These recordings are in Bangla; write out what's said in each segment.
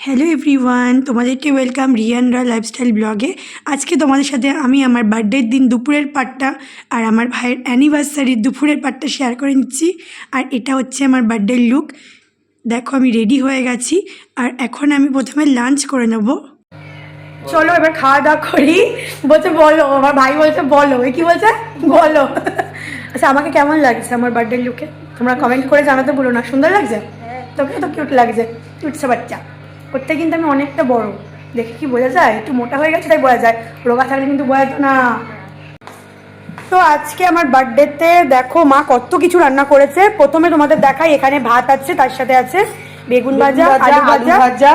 হ্যালো এভরিওয়ান, তোমাদেরকে ওয়েলকাম রিয়ানরা লাইফস্টাইল ব্লগে। আজকে তোমাদের সাথে আমি আমার বার্থডের দিন দুপুরের পার্টটা আর আমার ভাইয়ের অ্যানিভার্সারির দুপুরের পার্টটা শেয়ার করে নিচ্ছি। আর এটা হচ্ছে আমার বার্থডের লুক। দেখো আমি রেডি হয়ে গেছি আর এখন আমি প্রথমে লাঞ্চ করে নেব। চলো এবার খাওয়া দাওয়া করি। বলছে বলো, আমার ভাই বলছে বলো, কি বলছে বলো। আচ্ছা আমাকে কেমন লাগছে আমার বার্থডের লুকে তোমরা কমেন্ট করে জানাতে বলো না। সুন্দর লাগছে? তোকে তো কিউট লাগছে, কিউটসে বাচ্চা। করতে কিন্তু আমি অনেকটা বড়, দেখে কি বোঝা যায়? একটু মোটা হয়ে গেছে তাই বোঝা যায়, রোগা থাকলে কিন্তু বোঝা যেত না। তো আজকে আমার বার্থডেতে দেখো মা কত কিছু রান্না করেছে। প্রথমে তোমাদের দেখাই, এখানে ভাত আছে, তার সাথে আছে বেগুন ভাজা, আলু ভাজা,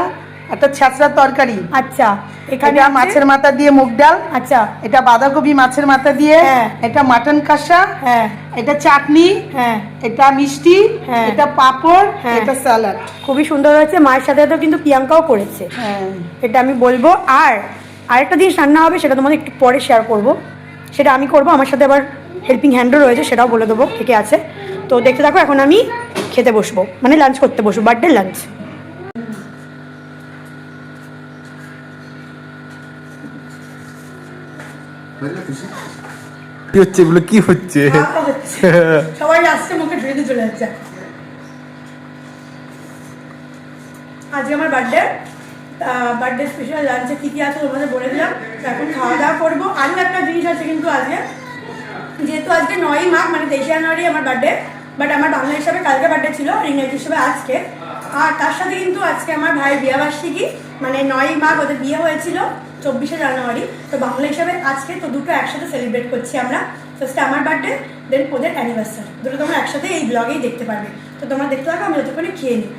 একটা ছ্যাঁচড়ার তরকারি। আচ্ছা এখানে মাছের মাথা দিয়ে মুগ ডাল। আচ্ছা এটা বাঁধাকপি মাছের মাথা দিয়ে। হ্যাঁ। এটা মাটন কষা। হ্যাঁ। এটা চাটনি। হ্যাঁ। এটা মিষ্টি। হ্যাঁ। এটা পাঁপড়। হ্যাঁ। এটা স্যালাড। খুবই সুন্দর হয়েছে। মায়ের সাথে তো কিন্তু প্রিয়াঙ্কাও করেছে। হ্যাঁ, এটা আমি বলবো। আর আরেকটা জিনিস রান্না হবে, সেটা তোমাদের একটু পরে শেয়ার করব। সেটা আমি করব, আমার সাথে আবার হেল্পিং হ্যান্ডও রয়েছে, সেটাও বলে দেবো কে কে আছে। তো দেখতে থাকো। এখন আমি খেতে বসবো, মানে লাঞ্চ করতে বসবো, বার্থডে লাঞ্চ। কি হচ্ছে এগুলো? কি হচ্ছে? সবাই আসছে, মুখে ঢুকে চলে যাচ্ছে। আজকে আমার বার্থডে স্পেশাল লাঞ্চে কী কী আছে তোমাদের বলে দিলাম। এখন খাওয়া দাওয়া করবো। আরও একটা জিনিস আছে কিন্তু আজকে, যেহেতু আজকে 9ই মাঘ মানে 23 জানুয়ারি আমার বার্থডে, বাট আমার বাংলা হিসাবে কালকে বার্থডে ছিল আর ইংরেজি হিসাবে আজকে। আর তার সাথে কিন্তু আজকে আমার ভাইয়ের বিয়েবার্ষিকী, মানে 9ই মাঘ ওদের বিয়ে হয়েছিল 24শে জানুয়ারি, তো বাংলা হিসাবে আজকে। তো দুটো একসাথে সেলিব্রেট করছি আমরা। ফার্স্টে আমার বার্থডে, দেন ওদের অ্যানিভার্সারি, দুটো তোমরা একসাথে এই ব্লগেই দেখতে পারবে। তো তোমরা দেখতে থাকো, আমি যতক্ষণে খেয়ে নিই।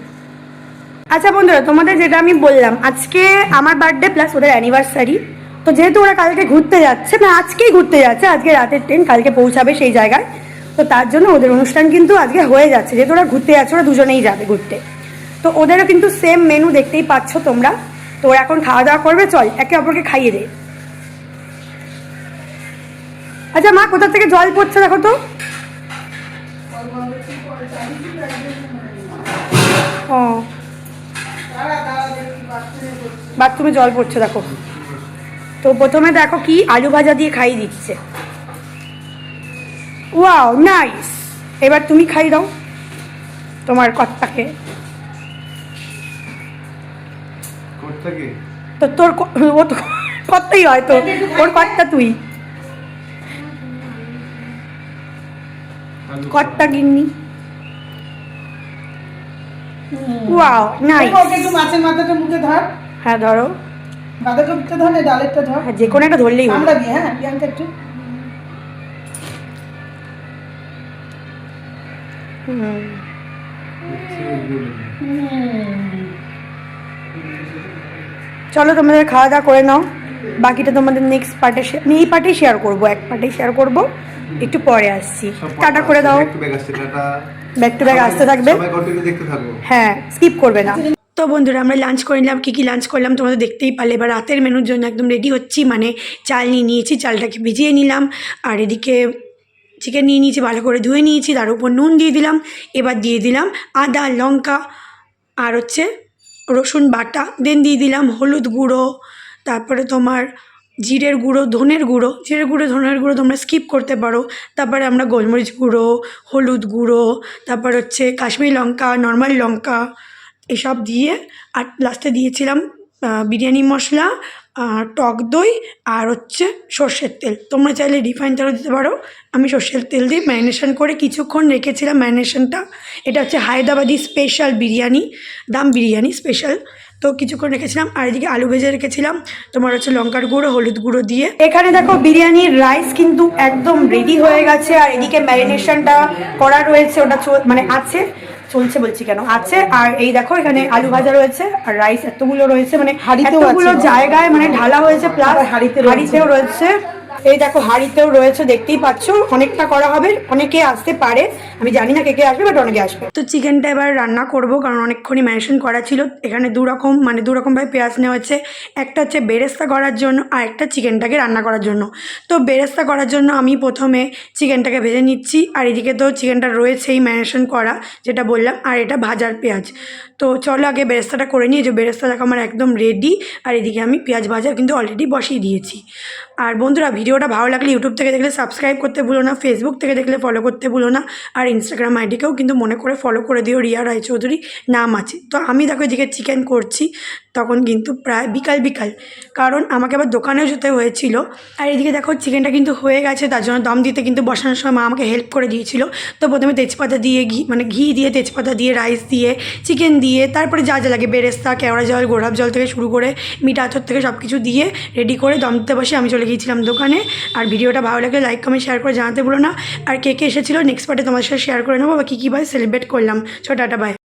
আচ্ছা বন্ধুরা, তোমাদের যেটা আমি বললাম, আজকে আমার বার্থডে প্লাস ওদের অ্যানিভার্সারি। তো যেহেতু ওরা কালকে ঘুরতে যাচ্ছে, মানে আজকেই ঘুরতে যাচ্ছে, আজকে রাতের ট্রেন, কালকে পৌঁছাবে সেই জায়গায়। তো তার জন্য ওদের অনুষ্ঠান কিন্তু আজকে হয়ে যাচ্ছে। যেহেতু ওরা ঘুরতে যাচ্ছে, ওরা দুজনেই যাবে ঘুরতে, তো ওদেরও কিন্তু সেম মেনু দেখতেই পাচ্ছ তোমরা। তো ওরা এখন খাওয়া দাওয়া করবে, চল একে অপরকে খাইয়ে দে। আচ্ছা মা, কোথা থেকে জল পড়ছে দেখো তো। ও বাথরুমে জল পড়ছে দেখো। তো প্রথমে দেখো কি আলু ভাজা দিয়ে খাইয়ে দিচ্ছে। Wow nice. এবার তুমি খাই দাও তোমার কর্তাকে। তো তোর ও তো কর্তাই হয়, তো ওর কর্তা তুই, কর্তা গিন্নি। Wow nice. একটু মাছের মাথাটা মুখে ধর। হ্যাঁ ধরো। বাঁধাকপিটা ধর, ডালেরটা ধর। হ্যাঁ, যে কোনো একটা ধরলেই হবে। আমরা দিয়ে। হ্যাঁ প্রিয়াঙ্কা একটু। চলো তোমাদের খাওয়া দাওয়া করে নাও, বাকিটা তোমাদের নেক্সট পার্টে, এই পার্টেই শেয়ার করবো, এক পার্টেই শেয়ার করবো, একটু পরে আসছি। টাটা করে দাও। ব্যাক টু ব্যাক আসতে থাকবে, হ্যাঁ স্কিপ করবে না। তো বন্ধুরা, আমরা লাঞ্চ করে নিলাম। কী কী লাঞ্চ করলাম তোমাদের দেখতেই পারলে। এবার রাতের মেনুর জন্য একদম রেডি হচ্ছি, মানে চাল নিয়ে নিয়েছি, চালটাকে ভিজিয়ে নিলাম। আর এদিকে চিকেন নিয়ে নিয়েছি, ভালো করে ধুয়ে নিয়েছি, তার উপর নুন দিয়ে দিলাম। এবার দিয়ে দিলাম আদা লঙ্কা আর হচ্ছে রসুন বাটা, দেন দিয়ে দিলাম হলুদ গুঁড়ো, তারপরে তোমার জিরের গুঁড়ো, ধনের গুঁড়ো। জিরের গুঁড়ো ধনের গুঁড়ো তোমরা স্কিপ করতে পারো। তারপরে আমরা গোলমরিচ গুঁড়ো, হলুদ গুঁড়ো, তারপর হচ্ছে কাশ্মীরি লঙ্কা, নর্মাল লঙ্কা, এসব দিয়ে, আর লাস্টে দিয়েছিলাম বিরিয়ানি মশলা, টক দই আর হচ্ছে সর্ষের তেল। তোমরা চাইলে রিফাইন তেলও দিতে পারো। আমি সর্ষের তেল দিয়ে ম্যারিনেশন করে কিছুক্ষণ রেখেছিলাম। ম্যারিনেশনটা, এটা হচ্ছে হায়দ্রাবাদি স্পেশাল বিরিয়ানি, দাম বিরিয়ানি স্পেশাল। তো কিছুক্ষণ রেখেছিলাম। আর এদিকে আলু ভেজে রেখেছিলাম তোমার হচ্ছে লঙ্কার গুঁড়ো, হলুদ গুঁড়ো দিয়ে। এখানে দেখো বিরিয়ানির রাইস কিন্তু একদম রেডি হয়ে গেছে। আর এদিকে ম্যারিনেশনটা করা রয়েছে, ওটা মানে আছে, চলছে বলছি কেন, আছে। আর এই দেখো এখানে আলু ভাজা রয়েছে আর রাইস এতগুলো রয়েছে, মানে এতগুলো জায়গায় মানে ঢালা হয়েছে, প্লাস হাঁড়িতেও রয়েছে। এই দেখো হাঁড়িতেও রয়েছে, দেখতেই পাচ্ছ, অনেকটা করা হবে, অনেকে আসতে পারে, আমি জানি না কে কে আসবে, বাট অনেকে আসবে। তো চিকেনটা এবার রান্না করব, কারণ অনেকক্ষণই ম্যারিনেশন করা ছিল। এখানে দু রকমভাবে পেঁয়াজ নেওয়া হচ্ছে, একটা হচ্ছে বেরেস্তা করার জন্য আর একটা চিকেনটাকে রান্না করার জন্য। তো বেরেস্তা করার জন্য আমি প্রথমে চিকেনটাকে ভেজে নিচ্ছি, আর এদিকে তো চিকেনটা রয়েছেই ম্যারিনেশন করা, যেটা বললাম, আর এটা ভাজার পেঁয়াজ। তো চলো আগে বেরেস্তাটা করে নিই। যে বেরেস্তা দেখো আমার একদম রেডি, আর এদিকে আমি পেঁয়াজ ভাজা কিন্তু অলরেডি বসিয়ে দিয়েছি। আর বন্ধুরা, ভিডিওটা ভালো লাগলে ইউটিউব থেকে দেখলে সাবস্ক্রাইব করতে ভুলো না, ফেসবুক থেকে দেখলে ফলো করতে ভুলো না, আর ইনস্টাগ্রাম আইডিকেও কিন্তু মনে করে ফলো করে দিও, রিয়া রায়চৌধুরী নাম আছে। তো আমি দেখো এদিকে চিকেন করছি, তখন কিন্তু প্রায় বিকাল, কারণ আমাকে আবার দোকানেও যেতে হয়েছিল। আর এদিকে দেখো চিকেনটা কিন্তু হয়ে গেছে, তার জন্য দম দিতে কিন্তু বসানোর সময় মা আমাকে হেল্প করে দিয়েছিল। তো প্রথমে তেজপাতা দিয়ে ঘি দিয়ে, তেজপাতা দিয়ে, রাইস দিয়ে, চিকেন দিয়ে, তারপরে যা যা লাগে বেরেস্তা, কেওড়া জল, গোলাপ জল থেকে শুরু করে মিঠা আতর থেকে সব কিছু দিয়ে রেডি করে দম দিতে বসে আমি চলে গিয়েছিলাম দোকানে। আর ভিডিওটা ভালো লাগলে লাইক কমেন্ট শেয়ার করে জানাতে ভুলো না। আর কে কে এসেছিলো নেক্সট পার্টে তোমার সাথে শেয়ার করে নেবো, বা কী কী ভাবে সেলিব্রেট করলাম। ছোটাটা বাই।